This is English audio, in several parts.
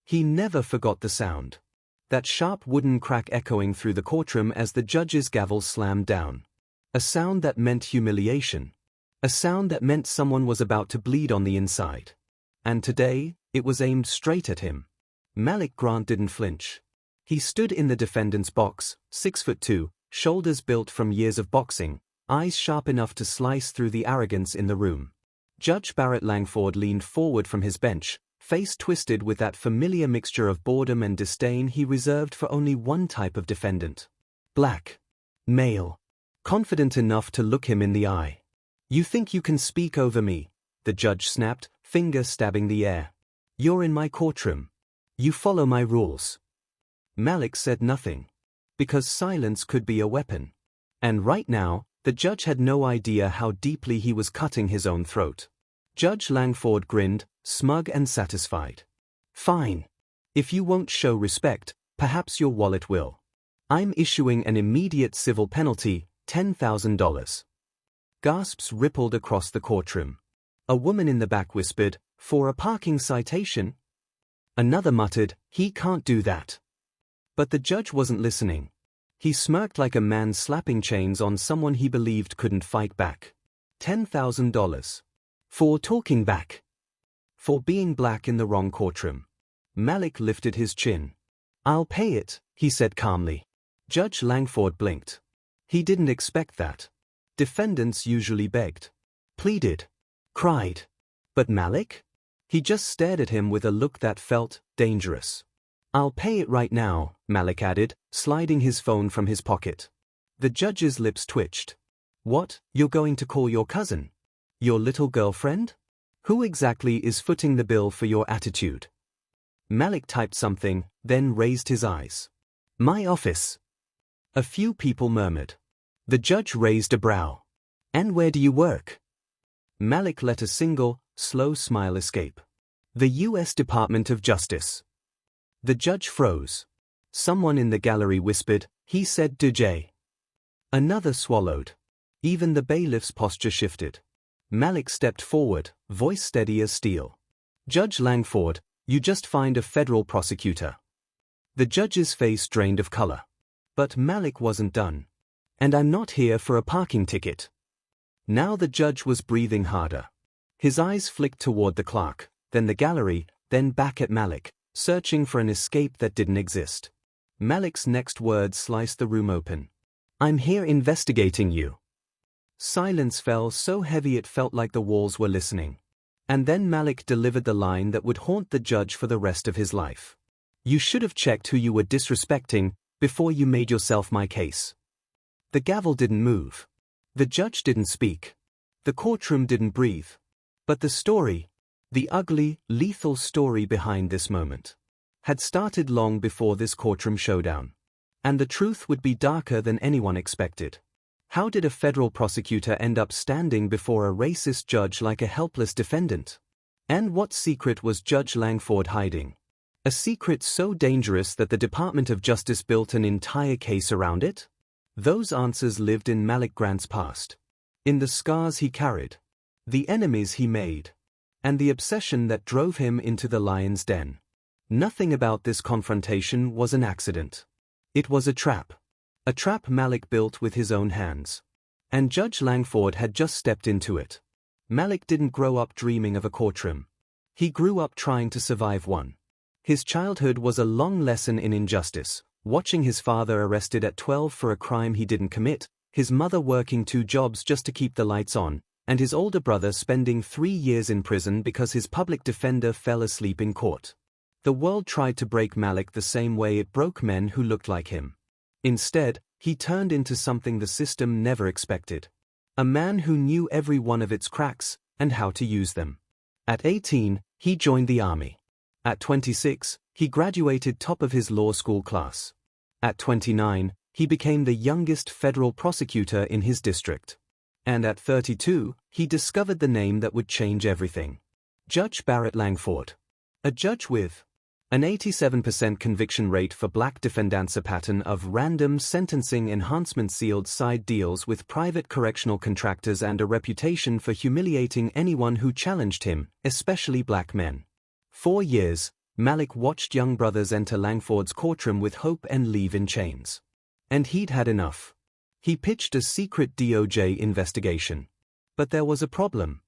He never forgot the sound. That sharp wooden crack echoing through the courtroom as the judge's gavel slammed down. A sound that meant humiliation. A sound that meant someone was about to bleed on the inside. And today, it was aimed straight at him. Malik Grant didn't flinch. He stood in the defendant's box, 6'2", shoulders built from years of boxing, eyes sharp enough to slice through the arrogance in the room. Judge Barrett Langford leaned forward from his bench, face twisted with that familiar mixture of boredom and disdain he reserved for only one type of defendant. Black. Male. Confident enough to look him in the eye. "You think you can speak over me?" the judge snapped, finger stabbing the air. "You're in my courtroom. You follow my rules." Malik said nothing. Because silence could be a weapon. And right now, the judge had no idea how deeply he was cutting his own throat. Judge Langford grinned, smug and satisfied. "Fine. If you won't show respect, perhaps your wallet will. I'm issuing an immediate civil penalty, $10,000. Gasps rippled across the courtroom. A woman in the back whispered, "For a parking citation?" Another muttered, "He can't do that." But the judge wasn't listening. He smirked like a man slapping chains on someone he believed couldn't fight back. $10,000. For talking back. For being black in the wrong courtroom. Malik lifted his chin. "I'll pay it," he said calmly. Judge Langford blinked. He didn't expect that. Defendants usually begged, pleaded, cried. But Malik? He just stared at him with a look that felt dangerous. "I'll pay it right now," Malik added, sliding his phone from his pocket. The judge's lips twitched. "What, you're going to call your cousin? Your little girlfriend? Who exactly is footing the bill for your attitude?" Malik typed something, then raised his eyes. "My office." A few people murmured. The judge raised a brow. "And where do you work?" Malik let a single, slow smile escape. "The U.S. Department of Justice." The judge froze. Someone in the gallery whispered, "He said DJ." Another swallowed. Even the bailiff's posture shifted. Malik stepped forward, voice steady as steel. "Judge Langford, you just find a federal prosecutor." The judge's face drained of color. But Malik wasn't done. "And I'm not here for a parking ticket." Now the judge was breathing harder. His eyes flicked toward the clerk, then the gallery, then back at Malik, searching for an escape that didn't exist. Malik's next words sliced the room open. "I'm here investigating you." Silence fell so heavy it felt like the walls were listening. And then Malik delivered the line that would haunt the judge for the rest of his life. "You should have checked who you were disrespecting before you made yourself my case." The gavel didn't move. The judge didn't speak. The courtroom didn't breathe. But the story, the ugly, lethal story behind this moment, had started long before this courtroom showdown. And the truth would be darker than anyone expected. How did a federal prosecutor end up standing before a racist judge like a helpless defendant? And what secret was Judge Langford hiding? A secret so dangerous that the Department of Justice built an entire case around it? Those answers lived in Malik Grant's past. In the scars he carried. The enemies he made. And the obsession that drove him into the lion's den. Nothing about this confrontation was an accident. It was a trap. A trap Malik built with his own hands. And Judge Langford had just stepped into it. Malik didn't grow up dreaming of a courtroom. He grew up trying to survive one. His childhood was a long lesson in injustice. Watching his father arrested at 12 for a crime he didn't commit, his mother working 2 jobs just to keep the lights on, and his older brother spending 3 years in prison because his public defender fell asleep in court. The world tried to break Malik the same way it broke men who looked like him. Instead, he turned into something the system never expected. A man who knew every one of its cracks, and how to use them. At 18, he joined the army. At 26, he graduated top of his law school class. At 29, he became the youngest federal prosecutor in his district. And at 32, he discovered the name that would change everything. Judge Barrett Langford. A judge with an 87% conviction rate for black defendants, a pattern of random sentencing enhancement, sealed side deals with private correctional contractors, and a reputation for humiliating anyone who challenged him, especially black men. 4 years, Malik watched young brothers enter Langford's courtroom with hope and leave in chains. And he'd had enough. He pitched a secret DOJ investigation. But there was a problem.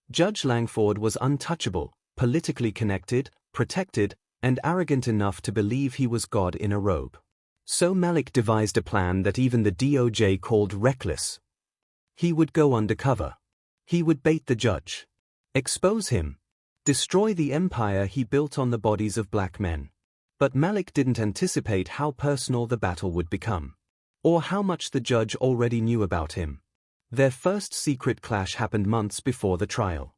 Judge Langford was untouchable, politically connected, protected, and arrogant enough to believe he was God in a robe. So Malik devised a plan that even the DOJ called reckless. He would go undercover. He would bait the judge. Expose him. Destroy the empire he built on the bodies of black men. But Malik didn't anticipate how personal the battle would become. Or how much the judge already knew about him. Their first secret clash happened months before the trial.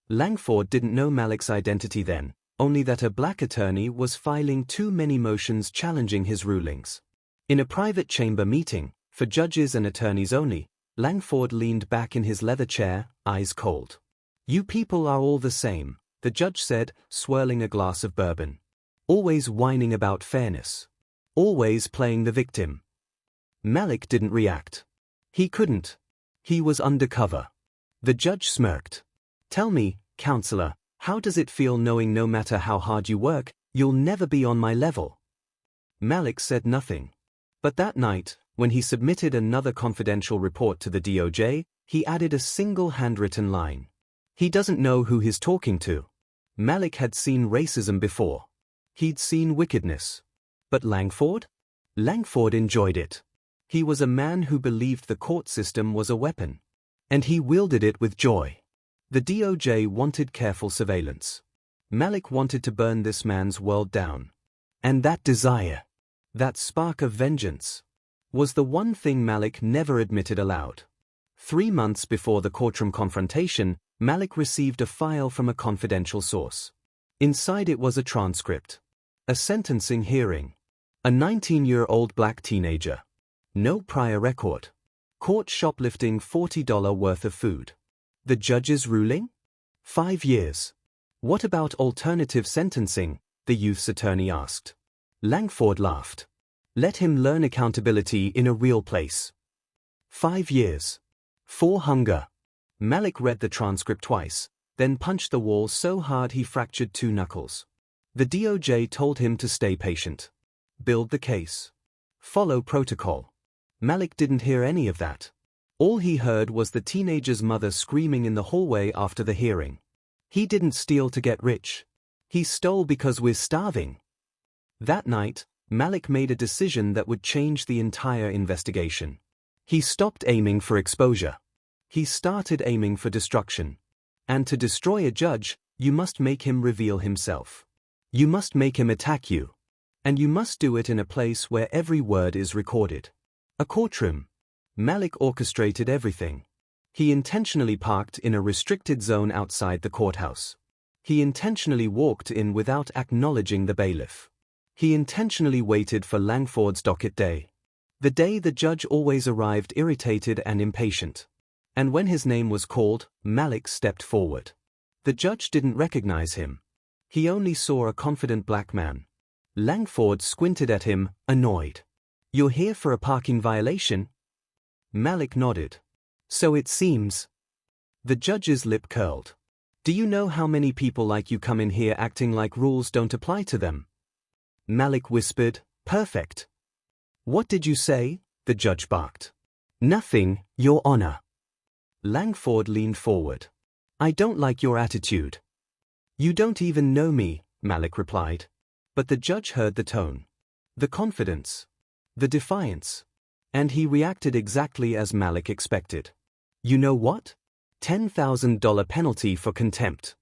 Langford didn't know Malik's identity then, only that a black attorney was filing too many motions challenging his rulings. In a private chamber meeting, for judges and attorneys only, Langford leaned back in his leather chair, eyes cold. "You people are all the same," the judge said, swirling a glass of bourbon. "Always whining about fairness. Always playing the victim." Malik didn't react. He couldn't. He was undercover. The judge smirked. "Tell me, counselor, how does it feel knowing no matter how hard you work, you'll never be on my level?" Malik said nothing. But that night, when he submitted another confidential report to the DOJ, he added a single handwritten line. He doesn't know who he's talking to. Malik had seen racism before. He'd seen wickedness. But Langford? Langford enjoyed it. He was a man who believed the court system was a weapon. And he wielded it with joy. The DOJ wanted careful surveillance. Malik wanted to burn this man's world down. And that desire, that spark of vengeance, was the one thing Malik never admitted aloud. 3 months before the courtroom confrontation, Malik received a file from a confidential source. Inside it was a transcript. A sentencing hearing. A 19-year-old black teenager. No prior record. Caught shoplifting $40 worth of food. The judge's ruling? 5 years. "What about alternative sentencing?" the youth's attorney asked. Langford laughed. "Let him learn accountability in a real place." 5 years. For hunger. Malik read the transcript twice, then punched the wall so hard he fractured 2 knuckles. The DOJ told him to stay patient. Build the case. Follow protocol. Malik didn't hear any of that. All he heard was the teenager's mother screaming in the hallway after the hearing. He didn't steal to get rich. He stole because we're starving. That night, Malik made a decision that would change the entire investigation. He stopped aiming for exposure. He started aiming for destruction. And to destroy a judge, you must make him reveal himself. You must make him attack you. And you must do it in a place where every word is recorded. A courtroom. Malik orchestrated everything. He intentionally parked in a restricted zone outside the courthouse. He intentionally walked in without acknowledging the bailiff. He intentionally waited for Langford's docket day. The day the judge always arrived irritated and impatient. And when his name was called, Malik stepped forward. The judge didn't recognize him. He only saw a confident black man. Langford squinted at him, annoyed. "You're here for a parking violation?" Malik nodded. "So it seems." The judge's lip curled. "Do you know how many people like you come in here acting like rules don't apply to them?" Malik whispered, "Perfect." "What did you say?" the judge barked. "Nothing, Your Honor." Langford leaned forward. "I don't like your attitude." "You don't even know me," Malik replied. But the judge heard the tone. The confidence. The defiance. And he reacted exactly as Malik expected. "You know what? $10,000 penalty for contempt."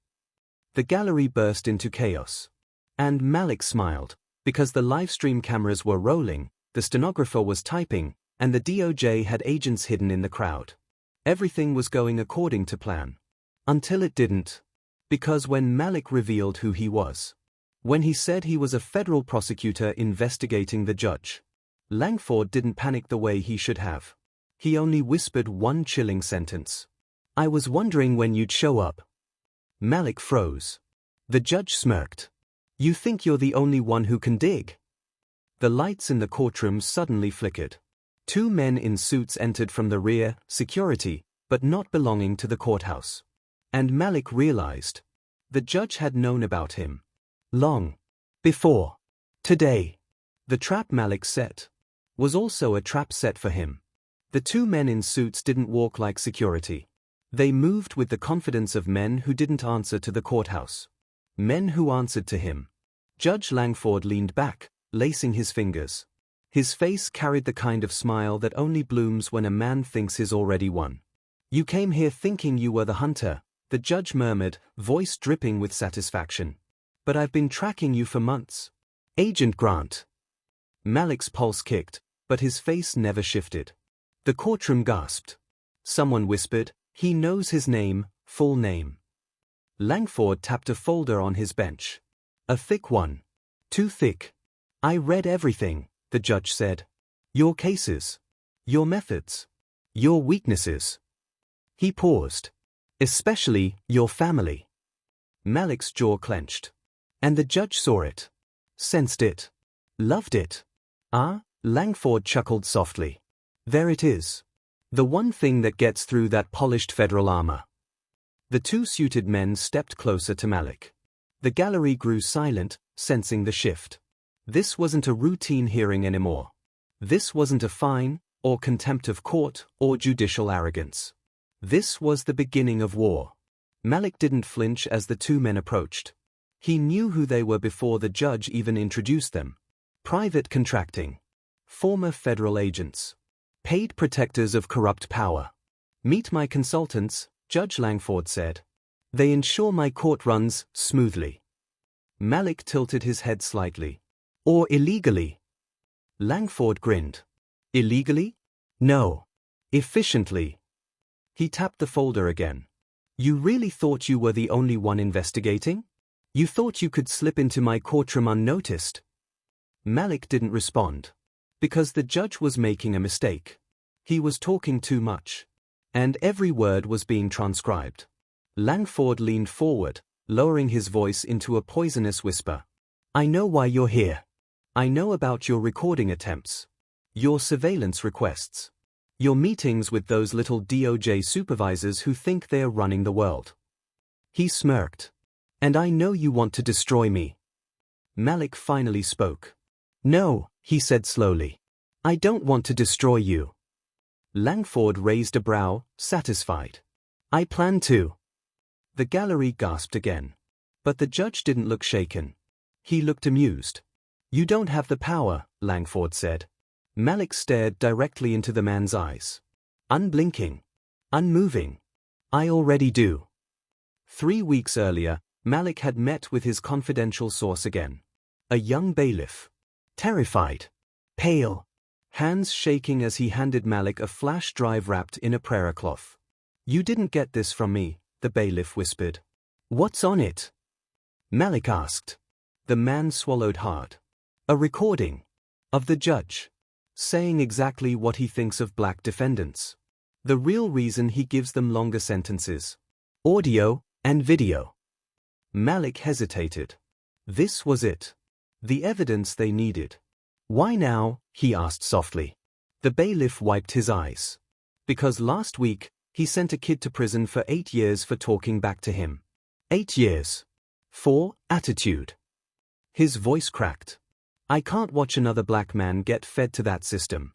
The gallery burst into chaos. And Malik smiled, because the livestream cameras were rolling, the stenographer was typing, and the DOJ had agents hidden in the crowd. Everything was going according to plan. Until it didn't. Because when Malik revealed who he was, when he said he was a federal prosecutor investigating the judge, Langford didn't panic the way he should have. He only whispered one chilling sentence. "I was wondering when you'd show up." Malik froze. The judge smirked. "You think you're the only one who can dig?" The lights in the courtroom suddenly flickered. 2 men in suits entered from the rear, security, but not belonging to the courthouse. And Malik realized. The judge had known about him. Long. Before. Today. The trap Malik set was also a trap set for him. The two men in suits didn't walk like security. They moved with the confidence of men who didn't answer to the courthouse. Men who answered to him. Judge Langford leaned back, lacing his fingers. His face carried the kind of smile that only blooms when a man thinks he's already won. "You came here thinking you were the hunter," the judge murmured, voice dripping with satisfaction. "But I've been tracking you for months. Agent Grant." Malik's pulse kicked, but his face never shifted. The courtroom gasped. Someone whispered, "He knows his name, full name." Langford tapped a folder on his bench. A thick one. Too thick. "I read everything," the judge said. "Your cases. Your methods. Your weaknesses." He paused. "Especially your family." Malik's jaw clenched. And the judge saw it. Sensed it. Loved it. "Ah," Langford chuckled softly. "There it is. The one thing that gets through that polished federal armor." The two suited men stepped closer to Malik. The gallery grew silent, sensing the shift. This wasn't a routine hearing anymore. This wasn't a fine, or contempt of court, or judicial arrogance. This was the beginning of war. Malik didn't flinch as the two men approached. He knew who they were before the judge even introduced them. Private contracting. Former federal agents. Paid protectors of corrupt power. "Meet my consultants," Judge Langford said. "They ensure my court runs smoothly." Malik tilted his head slightly. "Or illegally." Langford grinned. "Illegally? No. Efficiently." He tapped the folder again. "You really thought you were the only one investigating? You thought you could slip into my courtroom unnoticed?" Malik didn't respond. Because the judge was making a mistake. He was talking too much. And every word was being transcribed. Langford leaned forward, lowering his voice into a poisonous whisper. "I know why you're here. I know about your recording attempts. Your surveillance requests. Your meetings with those little DOJ supervisors who think they're running the world." He smirked. "And I know you want to destroy me." Malik finally spoke. "No," he said slowly. "I don't want to destroy you." Langford raised a brow, satisfied. "I plan to." The gallery gasped again. But the judge didn't look shaken. He looked amused. "You don't have the power," Langford said. Malik stared directly into the man's eyes. Unblinking. Unmoving. "I already do." 3 weeks earlier, Malik had met with his confidential source again. A young bailiff. Terrified. Pale. Hands shaking as he handed Malik a flash drive wrapped in a prayer cloth. "You didn't get this from me," the bailiff whispered. "What's on it?" Malik asked. The man swallowed hard. "A recording. Of the judge. Saying exactly what he thinks of black defendants. The real reason he gives them longer sentences. Audio and video." Malik hesitated. This was it. The evidence they needed. "Why now?" he asked softly. The bailiff wiped his eyes. "Because last week, he sent a kid to prison for 8 years for talking back to him. 8 years. For attitude." His voice cracked. "I can't watch another black man get fed to that system."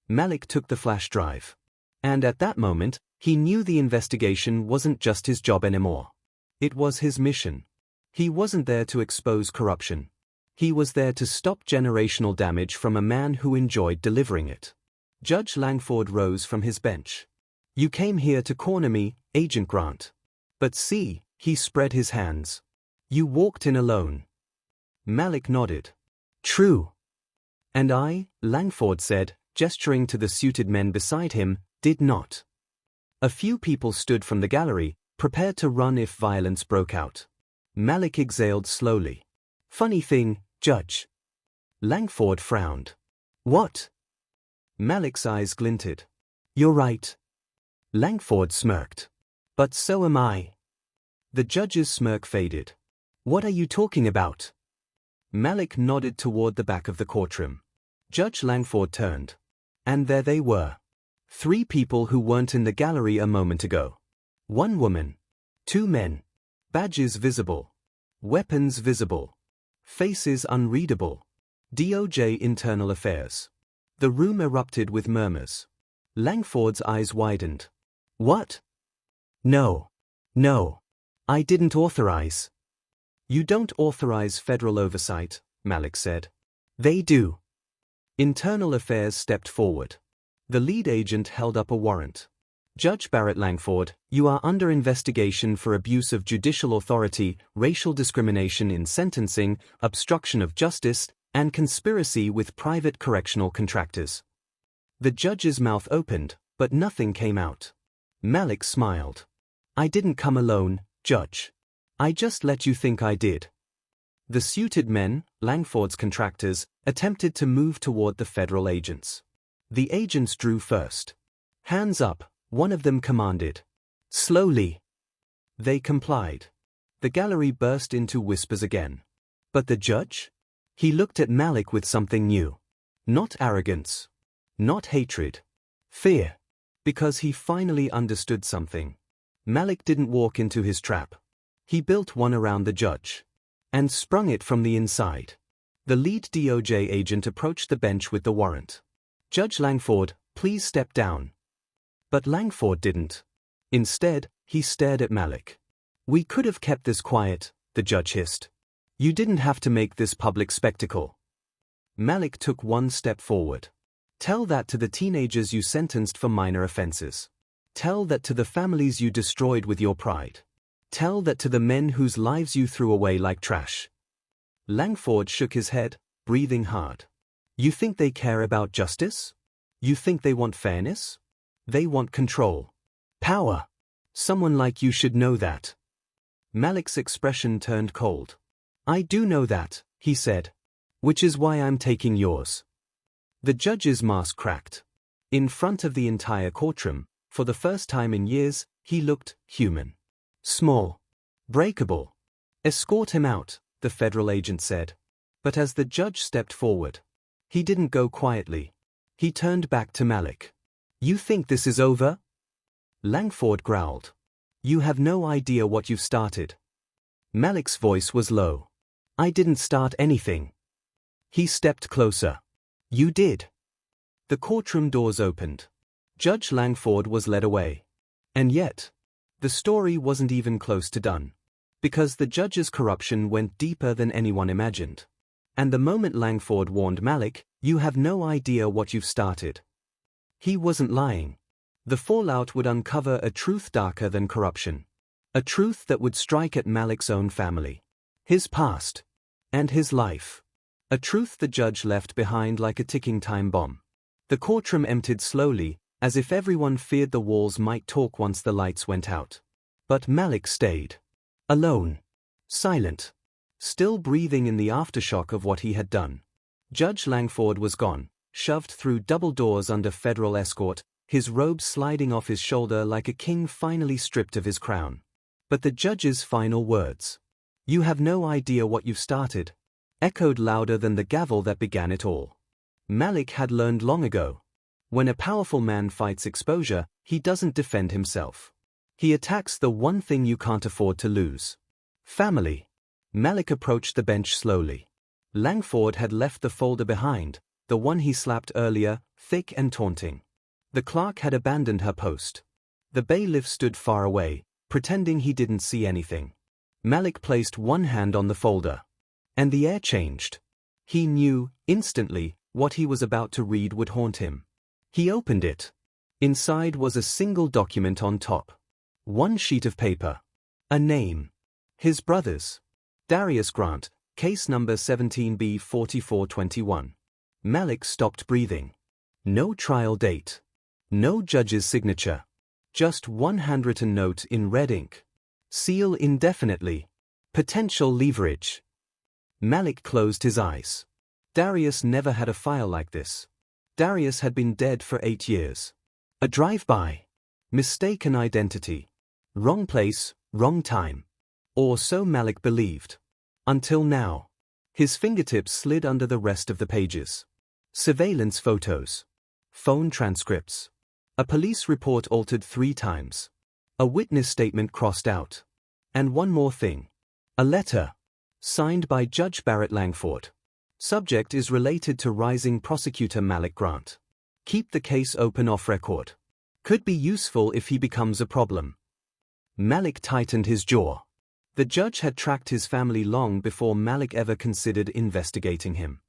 Malik took the flash drive. And at that moment, he knew the investigation wasn't just his job anymore. It was his mission. He wasn't there to expose corruption. He was there to stop generational damage from a man who enjoyed delivering it. Judge Langford rose from his bench. "You came here to corner me, Agent Grant. But see," he spread his hands. "You walked in alone." Malik nodded. "True." "And I," Langford said, gesturing to the suited men beside him, "did not." A few people stood from the gallery, prepared to run if violence broke out. Malik exhaled slowly. "Funny thing, Judge." Langford frowned. "What?" Malik's eyes glinted. "You're right." Langford smirked. "But so am I." The judge's smirk faded. "What are you talking about?" Malik nodded toward the back of the courtroom. Judge Langford turned. And there they were. 3 people who weren't in the gallery a moment ago. 1 woman. 2 men. Badges visible. Weapons visible. Faces unreadable. DOJ Internal Affairs. The room erupted with murmurs. Langford's eyes widened. What? No. No. I didn't authorize. You don't authorize federal oversight, Malik said. They do. Internal Affairs stepped forward. The lead agent held up a warrant. Judge Barrett Langford, you are under investigation for abuse of judicial authority, racial discrimination in sentencing, obstruction of justice, and conspiracy with private correctional contractors. The judge's mouth opened, but nothing came out. Malik smiled. I didn't come alone, Judge. I just let you think I did. The suited men, Langford's contractors, attempted to move toward the federal agents. The agents drew first. Hands up, one of them commanded. Slowly. They complied. The gallery burst into whispers again. But the judge? He looked at Malik with something new. Not arrogance. Not hatred. Fear. Because he finally understood something. Malik didn't walk into his trap. He built one around the judge. And sprung it from the inside. The lead DOJ agent approached the bench with the warrant. Judge Langford, please step down. But Langford didn't. Instead, he stared at Malik. We could have kept this quiet, the judge hissed. You didn't have to make this public spectacle. Malik took one step forward. Tell that to the teenagers you sentenced for minor offenses. Tell that to the families you destroyed with your pride. Tell that to the men whose lives you threw away like trash. Langford shook his head, breathing hard. You think they care about justice? You think they want fairness? They want control. Power. Someone like you should know that. Malik's expression turned cold. I do know that, he said. Which is why I'm taking yours. The judge's mask cracked. In front of the entire courtroom, for the first time in years, he looked human. Small. Breakable. Escort him out, the federal agent said. But as the judge stepped forward, he didn't go quietly. He turned back to Malik. You think this is over? Langford growled. You have no idea what you've started. Malik's voice was low. I didn't start anything. He stepped closer. You did. The courtroom doors opened. Judge Langford was led away. And yet, the story wasn't even close to done. Because the judge's corruption went deeper than anyone imagined. And the moment Langford warned Malik, you have no idea what you've started. He wasn't lying. The fallout would uncover a truth darker than corruption. A truth that would strike at Malik's own family. His past. And his life. A truth the judge left behind like a ticking time bomb. The courtroom emptied slowly, as if everyone feared the walls might talk once the lights went out. But Malik stayed. Alone. Silent. Still breathing in the aftershock of what he had done. Judge Langford was gone, shoved through double doors under federal escort, his robe sliding off his shoulder like a king finally stripped of his crown. But the judge's final words, "You have no idea what you've started," echoed louder than the gavel that began it all. Malik had learned long ago. When a powerful man fights exposure, he doesn't defend himself. He attacks the one thing you can't afford to lose. Family. Malik approached the bench slowly. Langford had left the folder behind, the one he slapped earlier, thick and taunting. The clerk had abandoned her post. The bailiff stood far away, pretending he didn't see anything. Malik placed one hand on the folder. And the air changed. He knew, instantly, what he was about to read would haunt him. He opened it. Inside was a single document on top. One sheet of paper. A name. His brother's. Darius Grant, case number 17B4421. Malik stopped breathing. No trial date. No judge's signature. Just one handwritten note in red ink. Seal indefinitely. Potential leverage. Malik closed his eyes. Darius never had a file like this. Darius had been dead for 8 years. A drive-by. Mistaken identity. Wrong place, wrong time. Or so Malik believed. Until now. His fingertips slid under the rest of the pages. Surveillance photos. Phone transcripts. A police report altered 3 times. A witness statement crossed out. And one more thing. A letter. Signed by Judge Barrett Langford. Subject is related to rising prosecutor Malik Grant. Keep the case open off record. Could be useful if he becomes a problem. Malik tightened his jaw. The judge had tracked his family long before Malik ever considered investigating him.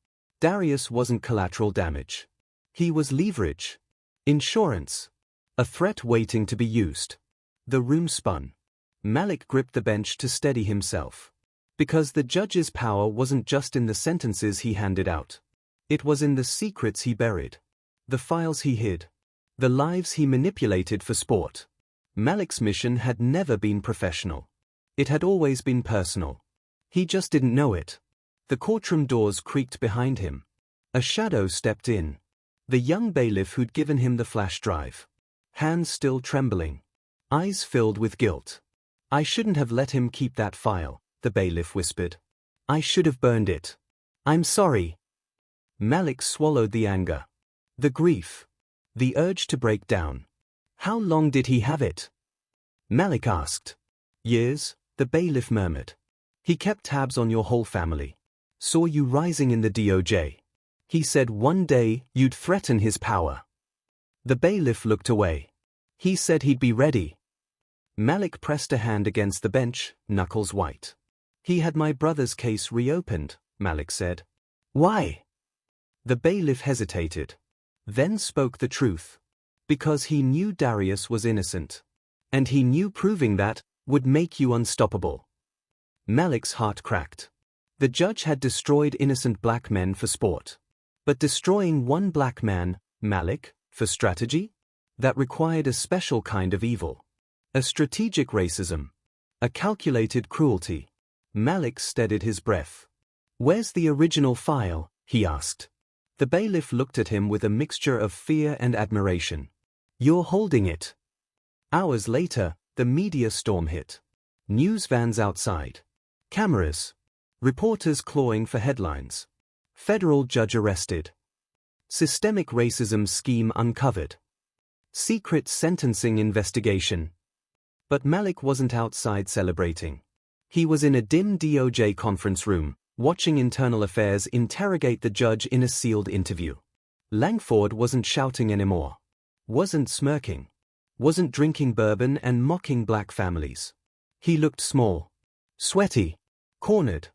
Darius wasn't collateral damage. He was leverage. Insurance. A threat waiting to be used. The room spun. Malik gripped the bench to steady himself. Because the judge's power wasn't just in the sentences he handed out. It was in the secrets he buried. The files he hid. The lives he manipulated for sport. Malik's mission had never been professional. It had always been personal. He just didn't know it. The courtroom doors creaked behind him. A shadow stepped in. The young bailiff who'd given him the flash drive. Hands still trembling. Eyes filled with guilt. "I shouldn't have let him keep that file," the bailiff whispered. "I should have burned it. I'm sorry." Malik swallowed the anger. The grief. The urge to break down. "How long did he have it?" Malik asked. "Years," the bailiff murmured. "He kept tabs on your whole family. Saw you rising in the DOJ. He said one day you'd threaten his power." The bailiff looked away. "He said he'd be ready." Malik pressed a hand against the bench, knuckles white. "He had my brother's case reopened," Malik said. "Why?" The bailiff hesitated. Then spoke the truth. "Because he knew Darius was innocent. And he knew proving that would make you unstoppable." Malik's heart cracked. The judge had destroyed innocent black men for sport. But destroying one black man, Malik, for strategy? That required a special kind of evil. A strategic racism. A calculated cruelty. Malik steadied his breath. "Where's the original file?" he asked. The bailiff looked at him with a mixture of fear and admiration. "You're holding it." Hours later, the media storm hit. News vans outside. Cameras. Reporters clawing for headlines. Federal judge arrested. Systemic racism scheme uncovered. Secret sentencing investigation. But Malik wasn't outside celebrating. He was in a dim DOJ conference room, watching Internal Affairs interrogate the judge in a sealed interview. Langford wasn't shouting anymore. Wasn't smirking. Wasn't drinking bourbon and mocking black families. He looked small. Sweaty. Cornered.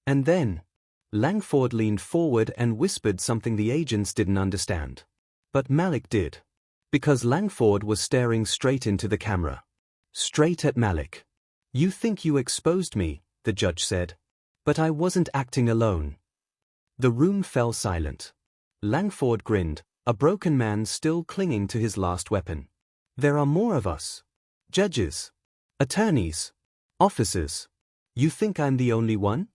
And then, Langford leaned forward and whispered something the agents didn't understand. But Malik did. Because Langford was staring straight into the camera. Straight at Malik. "You think you exposed me," the judge said. "But I wasn't acting alone." The room fell silent. Langford grinned, a broken man still clinging to his last weapon. "There are more of us. Judges. Attorneys. Officers. You think I'm the only one?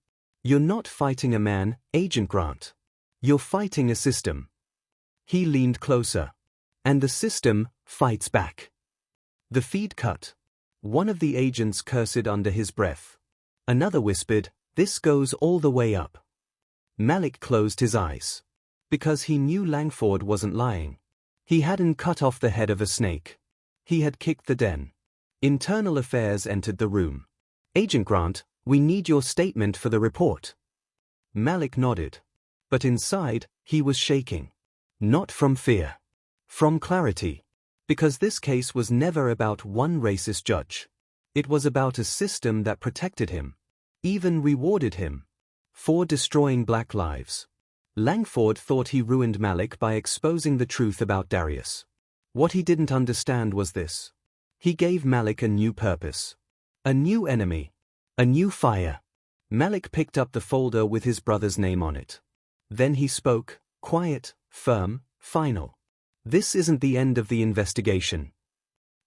You're not fighting a man, Agent Grant. You're fighting a system." He leaned closer. "And the system fights back." The feed cut. One of the agents cursed under his breath. Another whispered, "This goes all the way up." Malik closed his eyes. Because he knew Langford wasn't lying. He hadn't cut off the head of a snake. He had kicked the den. Internal Affairs entered the room. "Agent Grant, we need your statement for the report." Malik nodded. But inside, he was shaking. Not from fear. From clarity. Because this case was never about one racist judge. It was about a system that protected him. Even rewarded him. For destroying black lives. Langford thought he ruined Malik by exposing the truth about Darius. What he didn't understand was this. He gave Malik a new purpose. A new enemy. A new fire. Malik picked up the folder with his brother's name on it. Then he spoke, quiet, firm, final. "This isn't the end of the investigation."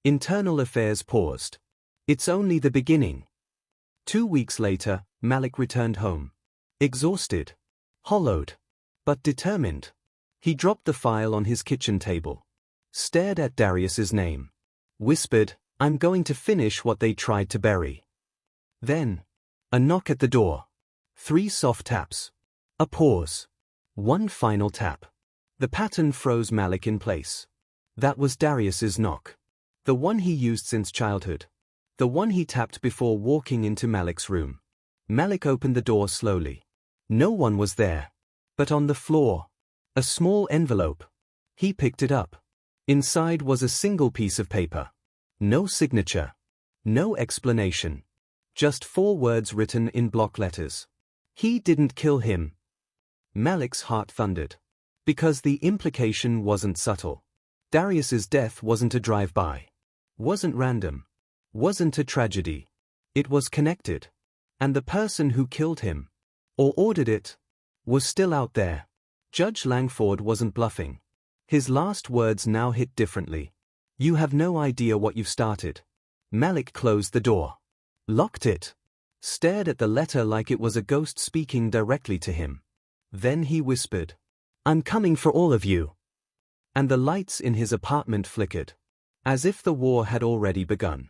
Internal Affairs paused. "It's only the beginning." 2 weeks later, Malik returned home. Exhausted. Hollowed. But determined. He dropped the file on his kitchen table. Stared at Darius's name. Whispered, "I'm going to finish what they tried to bury." Then, a knock at the door. 3 soft taps. A pause. 1 final tap. The pattern froze Malik in place. That was Darius's knock. The one he used since childhood. The one he tapped before walking into Malik's room. Malik opened the door slowly. No one was there. But on the floor, a small envelope. He picked it up. Inside was a single piece of paper. No signature. No explanation. Just 4 words written in block letters. He didn't kill him. Malik's heart thundered. Because the implication wasn't subtle. Darius's death wasn't a drive-by. Wasn't random. Wasn't a tragedy. It was connected. And the person who killed him, or ordered it, was still out there. Judge Langford wasn't bluffing. His last words now hit differently. You have no idea what you've started. Malik closed the door. Locked it. Stared at the letter like it was a ghost speaking directly to him. Then he whispered, "I'm coming for all of you." And the lights in his apartment flickered. As if the war had already begun.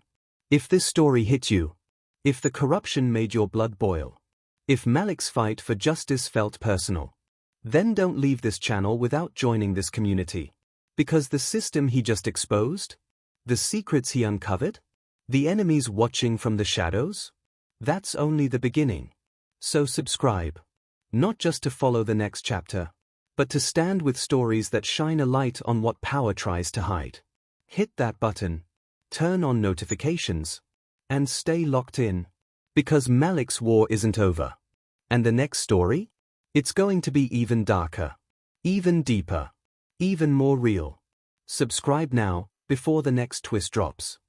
If this story hit you, if the corruption made your blood boil, if Malik's fight for justice felt personal, then don't leave this channel without joining this community. Because the system he just exposed, the secrets he uncovered, the enemies watching from the shadows, that's only the beginning. So subscribe. Not just to follow the next chapter, but to stand with stories that shine a light on what power tries to hide. Hit that button, turn on notifications, and stay locked in. Because Malik's war isn't over. And the next story? It's going to be even darker, even deeper, even more real. Subscribe now, before the next twist drops.